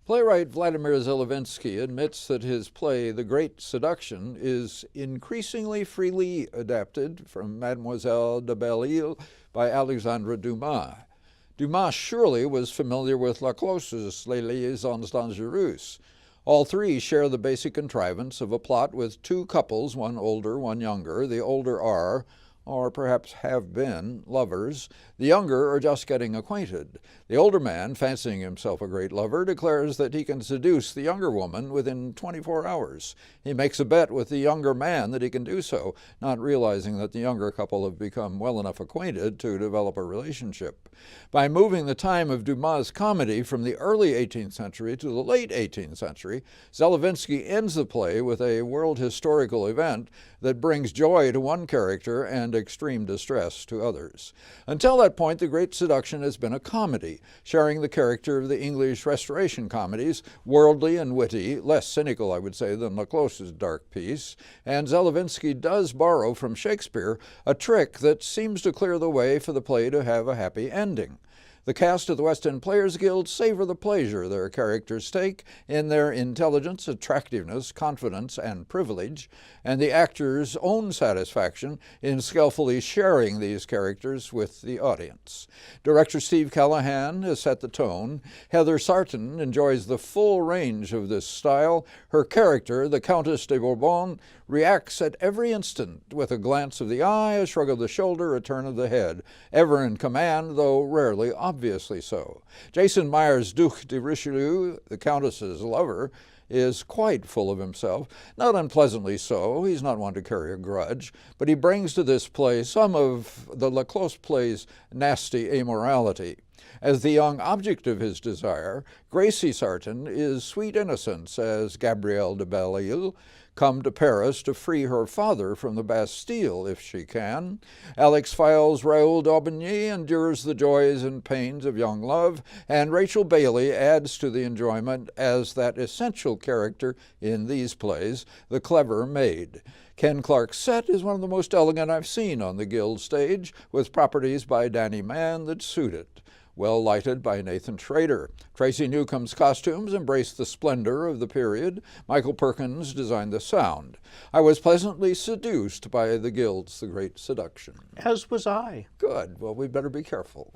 Playwright Vladimir Zelewski admits that his play The Great Seduction is increasingly freely adapted from Mademoiselle de Belle-Île by Alexandre Dumas. Dumas surely was familiar with Laclause's Les Liaisons Dangereuses. All three share the basic contrivance of a plot with two couples, one older, one younger. The older are, or perhaps have been, lovers. The younger are just getting acquainted. The older man, fancying himself a great lover, declares that he can seduce the younger woman within 24 hours. He makes a bet with the younger man that he can do so, not realizing that the younger couple have become well enough acquainted to develop a relationship. By moving the time of Dumas' comedy from the early 18th century to the late 18th century, Zelewski ends the play with a world historical event that brings joy to one character and extreme distress to others. Until that point, The Great Seduction has been a comedy, sharing the character of the English Restoration comedies, worldly and witty, less cynical, I would say, than Laclause's dark piece. And Zelewski does borrow from Shakespeare a trick that seems to clear the way for the play to have a happy ending. The cast of the West End Players Guild savor the pleasure their characters take in their intelligence, attractiveness, confidence, and privilege, and the actors' own satisfaction in skillfully sharing these characters with the audience. Director Steve Callahan has set the tone. Heather Sarton enjoys the full range of this style. Her character, the Countess de Bourbon, reacts at every instant with a glance of the eye, a shrug of the shoulder, a turn of the head, ever in command, though rarely obviously so. Jason Meyer's Duc de Richelieu, the Countess's lover, is quite full of himself, not unpleasantly so. He's not one to carry a grudge, but he brings to this play some of the Laclause play's nasty amorality. As the young object of his desire, Gracie Sarton is sweet innocence as Gabrielle de Belle-Île, come to Paris to free her father from the Bastille if she can. Alex Files Raoul d'Aubigny endures the joys and pains of young love, and Rachel Bailey adds to the enjoyment as that essential character in these plays, the clever maid. Ken Clark's set is one of the most elegant I've seen on the Guild stage, with properties by Danny Mann that suit it. Well lighted by Nathan Schrader. Tracy Newcomb's costumes embrace the splendor of the period. Michael Perkins designed the sound. I was pleasantly seduced by the Guild's The Great Seduction. As was I. Good. Well, we better be careful.